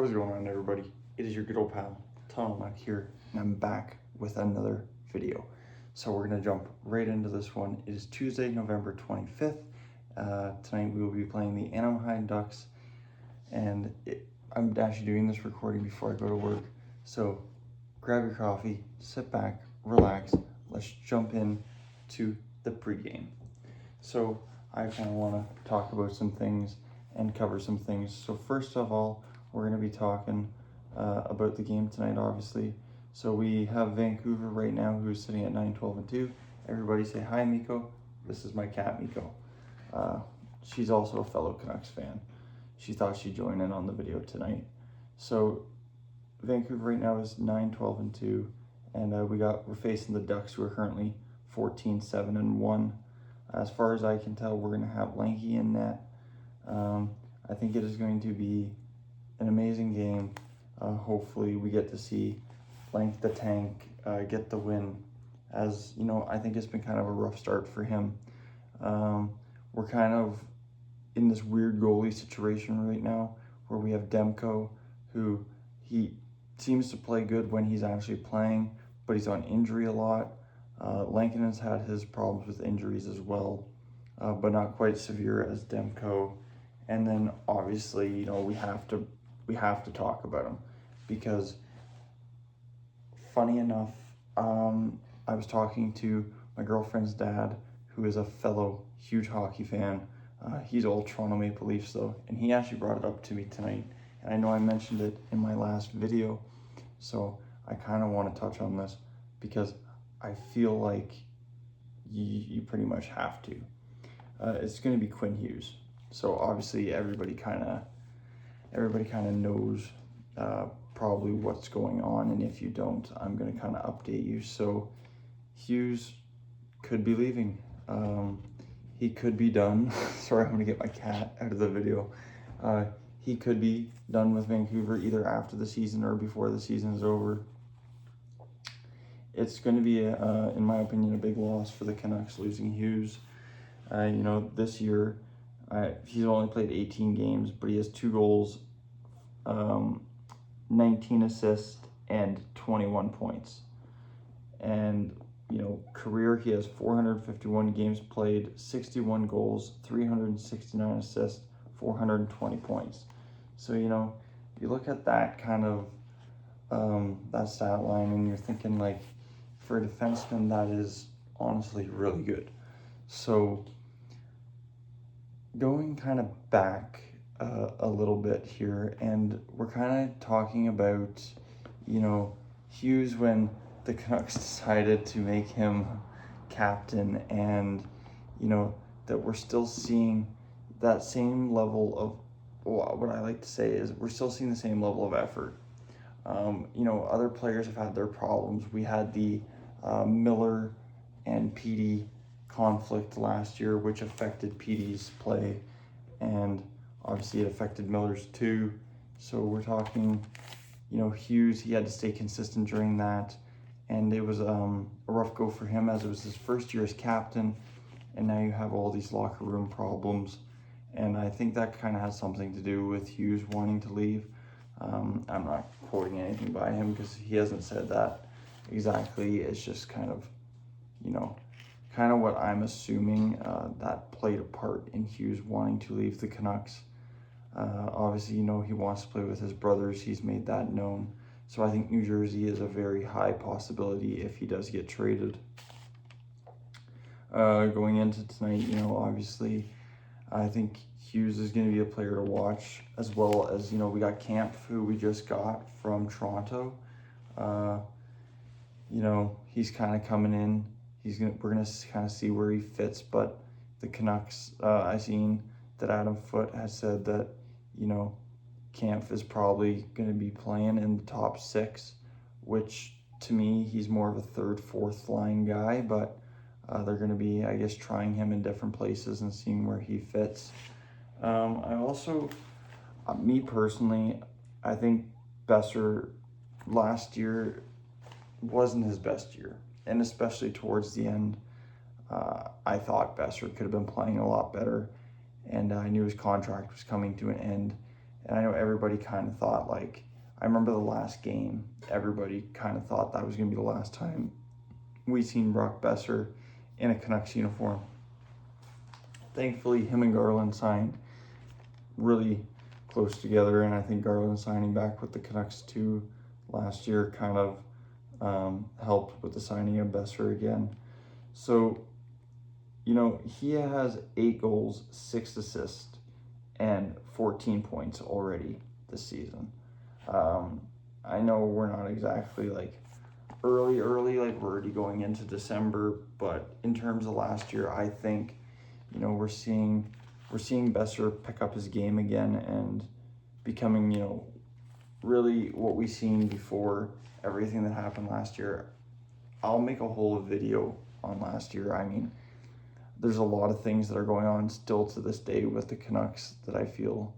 What is going on, everybody? It is your good old pal Tunnel Mac here, and I'm back with another video. So we're gonna jump right into this one. It is Tuesday, November 25th. Tonight we will be playing the Anaheim Ducks, and I'm actually doing this recording before I go to work. So grab your coffee, sit back, relax. Let's jump in to the pregame. So I kind of want to talk about some things and cover some things. So first of all, we're going to be talking about the game tonight, obviously. So we have Vancouver right now, who's sitting at 9-12-2. Everybody say hi, Miko. This is my cat, Miko. She's also a fellow Canucks fan. She thought she'd join in on the video tonight. So Vancouver right now is 9-12-2, and we're facing the Ducks, who are currently 14-7-1. As far as I can tell, we're going to have Lanky in net. I think it is going to be an amazing game. Hopefully we get to see Lank the Tank get the win. As you know, I think it's been kind of a rough start for him. We're kind of in this weird goalie situation right now where we have Demko, who he seems to play good when he's actually playing, but he's on injury a lot. Lankinen's had his problems with injuries as well, but not quite severe as Demko. And then obviously, you know, we have to talk about him because, funny enough, I was talking to my girlfriend's dad, who is a fellow huge hockey fan. He's all Toronto Maple Leafs though, and he actually brought it up to me tonight. And I know I mentioned it in my last video, so I kind of want to touch on this because I feel like you pretty much have to. It's going to be Quinn Hughes. So obviously everybody kind of knows probably what's going on, and if you don't, I'm going to kind of update you. So Hughes could be leaving. He could be done. Sorry, I'm going to get my cat out of the video. He could be done with Vancouver either after the season or before the season is over. It's going to be, in my opinion, a big loss for the Canucks losing Hughes. This year, he's only played 18 games, but he has 2 goals, 19 assists, and 21 points. And, career, he has 451 games played, 61 goals, 369 assists, 420 points. So, you look at that kind of, that stat line, and you're thinking, like, for a defenseman, that is honestly really good. So going kind of back a little bit here, and we're kind of talking about, Hughes when the Canucks decided to make him captain, and, that we're still seeing that same level of, what I like to say is we're still seeing the same level of effort. Other players have had their problems. We had the Miller and Petey conflict last year, which affected Petey's play, and obviously it affected Miller's too. So we're talking, Hughes, he had to stay consistent during that, and it was a rough go for him as it was his first year as captain, and now you have all these locker room problems, and I think that kind of has something to do with Hughes wanting to leave. I'm not quoting anything by him because he hasn't said that exactly. It's just kind of what I'm assuming that played a part in Hughes wanting to leave the Canucks. Obviously, he wants to play with his brothers. He's made that known. So I think New Jersey is a very high possibility if he does get traded. Going into tonight, obviously, I think Hughes is going to be a player to watch, as well as, we got Camp, who we just got from Toronto. He's kind of coming in. We're going to kind of see where he fits, but the Canucks, I seen that Adam Foote has said that, Camp is probably going to be playing in the top 6, which to me, he's more of a 3rd, 4th line guy, but they're going to be, I guess, trying him in different places and seeing where he fits. I also, me personally, I think Besser last year wasn't his best year, and especially towards the end, I thought Besser could have been playing a lot better, and I knew his contract was coming to an end, And I know everybody kind of thought, like, I remember the last game, everybody kind of thought that was going to be the last time we seen Brock Besser in a Canucks uniform. Thankfully, him and Garland signed really close together, and I think Garland signing back with the Canucks too last year kind of helped with the signing of Besser again. So, you know, he has 8 goals, 6 assists, and 14 points already this season. I know we're not exactly like early, like we're already going into December, but in terms of last year, I think, you know, we're seeing Besser pick up his game again and becoming, you know, really what we seen before everything that happened last year. I'll make a whole video on last year. I mean, there's a lot of things that are going on still to this day with the Canucks that I feel,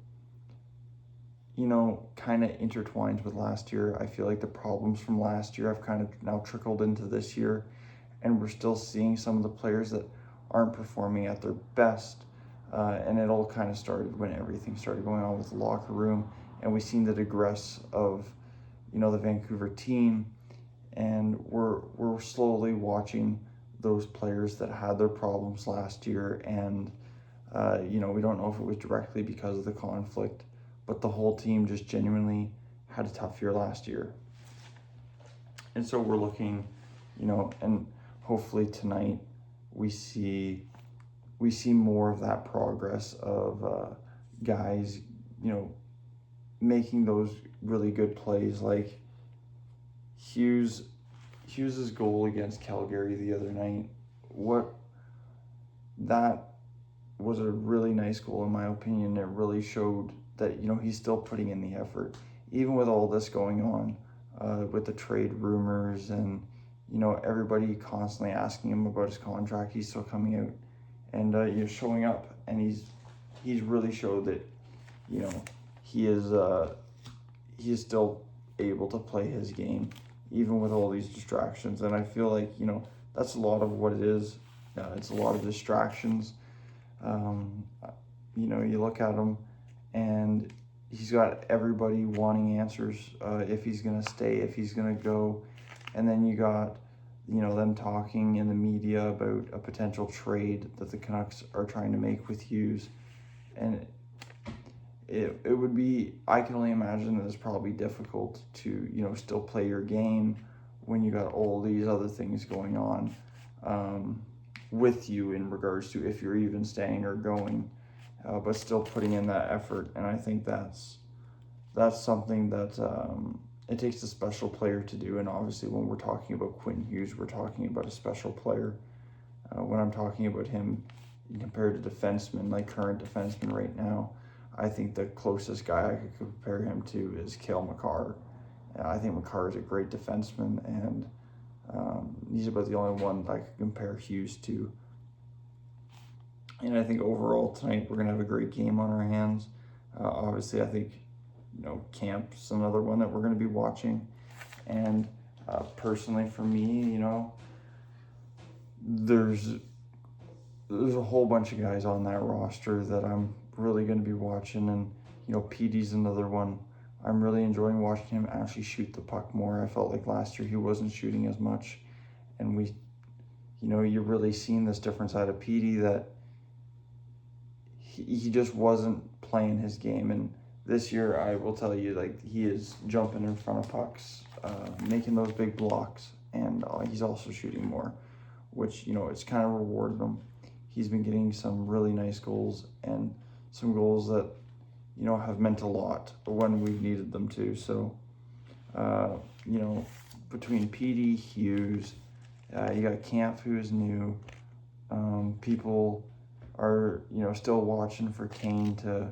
you know, kind of intertwined with last year. I feel like the problems from last year have kind of now trickled into this year, and we're still seeing some of the players that aren't performing at their best. And it all kind of started when everything started going on with the locker room, and we seen the digress of, you know, the Vancouver team, and we're slowly watching those players that had their problems last year, and you know, we don't know if it was directly because of the conflict, but the whole team just genuinely had a tough year last year. And so we're looking, you know, and hopefully tonight we see more of that progress of guys, you know, making those really good plays, like Hughes's goal against Calgary the other night. That was a really nice goal in my opinion. It really showed that, you know, he's still putting in the effort, even with all this going on, with the trade rumors and, you know, everybody constantly asking him about his contract. He's still coming out and you know, showing up, and he's really showed that, you know, he is still able to play his game even with all these distractions. And I feel like, you know, that's a lot of what it is. It's a lot of distractions. You know, you look at him and he's got everybody wanting answers, if he's going to stay, if he's going to go. And then you got, you know, them talking in the media about a potential trade that the Canucks are trying to make with Hughes. And it would be, I can only imagine that it's probably difficult to, you know, still play your game when you got all these other things going on with you in regards to if you're even staying or going, but still putting in that effort. And I think that's something that it takes a special player to do. And obviously when we're talking about Quinn Hughes, we're talking about a special player. When I'm talking about him compared to defensemen, like current defensemen right now, I think the closest guy I could compare him to is Cale Makar. I think Makar is a great defenseman, and he's about the only one that I could compare Hughes to. And I think overall tonight we're going to have a great game on our hands. Obviously, I think, you know, Camp's another one that we're going to be watching. And personally for me, you know, there's a whole bunch of guys on that roster that I'm really going to be watching. And, you know, PD's another one. I'm really enjoying watching him actually shoot the puck more. I felt like last year he wasn't shooting as much. And you know, you're really seeing this difference out of PD, that he just wasn't playing his game. And this year, I will tell you, like, he is jumping in front of pucks, making those big blocks, and he's also shooting more, which, you know, it's kind of rewarded him. He's been getting some really nice goals, and some goals that, you know, have meant a lot when we've needed them to. So, you know, between PD, Hughes, you got Camp, who is new. People are, you know, still watching for Kane to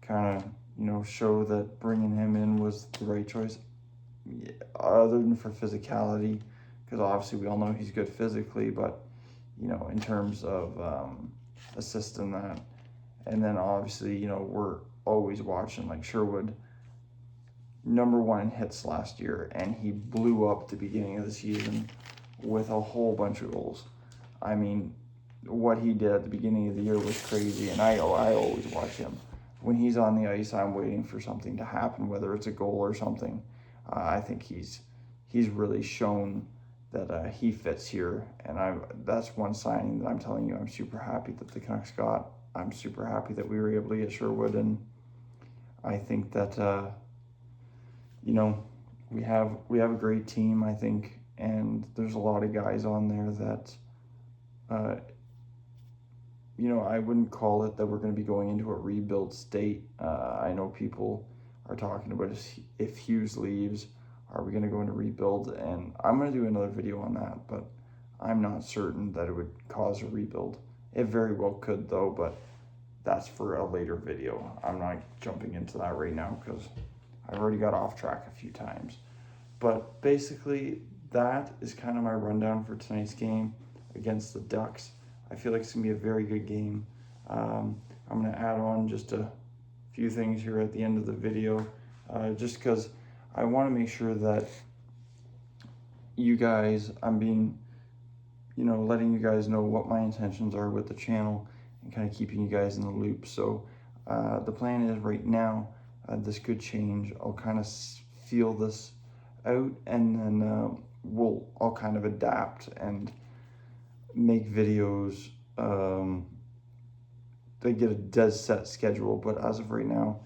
kind of, you know, show that bringing him in was the right choice, other than for physicality, because obviously we all know he's good physically, but, you know, in terms of assist in that. And then obviously, you know, we're always watching, like, Sherwood, #1 in hits last year, and he blew up at the beginning of the season with a whole bunch of goals. I mean, what he did at the beginning of the year was crazy, and I always watch him. when he's on the ice, I'm waiting for something to happen, whether it's a goal or something. I think he's really shown that he fits here, and that's one signing that I'm telling you I'm super happy that the Canucks got. I'm super happy that we were able to get Sherwood, and I think that you know, we have a great team, I think, and there's a lot of guys on there that you know, I wouldn't call it that we're going to be going into a rebuild state. I know people are talking about if Hughes leaves, are we going to go into rebuild? And I'm going to do another video on that, but I'm not certain that it would cause a rebuild. It very well could, though, but that's for a later video. I'm not jumping into that right now because I've already got off track a few times. But basically, that is kind of my rundown for tonight's game against the Ducks. I feel like it's going to be a very good game. I'm going to add on just a few things here at the end of the video, just because I want to make sure that you guys, I'm being, you know, letting you guys know what my intentions are with the channel and kind of keeping you guys in the loop. So the plan is right now, this could change. I'll kind of feel this out, and then I'll kind of adapt and make videos. They get a dead set schedule, but as of right now,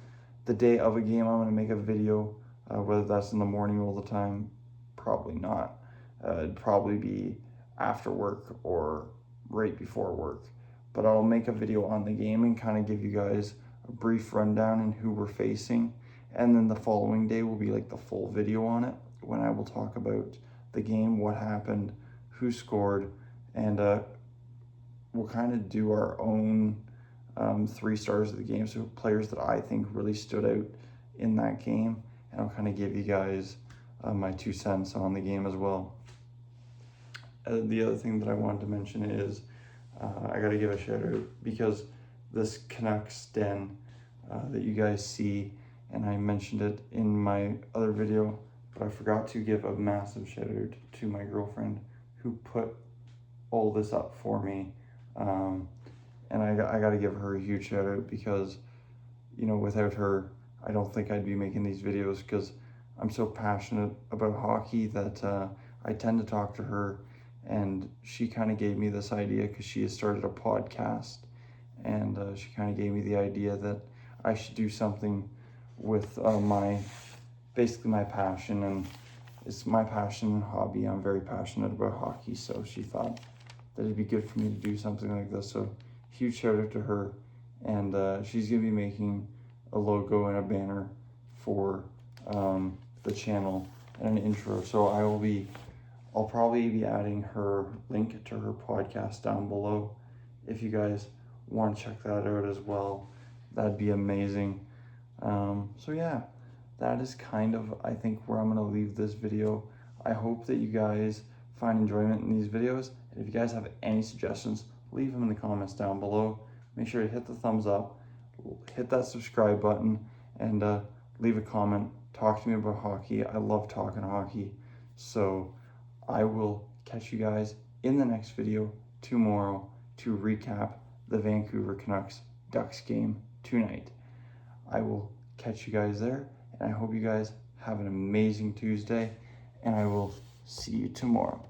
the day of a game, I'm going to make a video, whether that's in the morning all the time, probably not. It'd probably be after work or right before work, but I'll make a video on the game and kind of give you guys a brief rundown and who we're facing, and then the following day will be like the full video on it, when I will talk about the game, what happened, who scored, and we'll kind of do our own 3 stars of the game, so players that I think really stood out in that game, and I'll kind of give you guys my 2 cents on the game as well. The other thing that I wanted to mention is I got to give a shout out, because this Canucks den that you guys see, and I mentioned it in my other video, but I forgot to give a massive shout out to my girlfriend who put all this up for me, and I got to give her a huge shout out, because, you know, without her, I don't think I'd be making these videos, because I'm so passionate about hockey that I tend to talk to her, and she kind of gave me this idea because she has started a podcast, and she kind of gave me the idea that I should do something with basically my passion, and it's my passion and hobby. I'm very passionate about hockey, so she thought that it'd be good for me to do something like this. So huge shout out to her, and she's gonna be making a logo and a banner for the channel and an intro. So I'll probably be adding her link to her podcast down below. If you guys want to check that out as well, that'd be amazing. So yeah, that is kind of, I think, where I'm gonna leave this video. I hope that you guys find enjoyment in these videos. And if you guys have any suggestions, leave them in the comments down below. Make sure to hit the thumbs up, hit that subscribe button, and leave a comment. Talk to me about hockey. I love talking hockey. So I will catch you guys in the next video tomorrow to recap the Vancouver Canucks Ducks game tonight. I will catch you guys there, and I hope you guys have an amazing Tuesday, and I will see you tomorrow.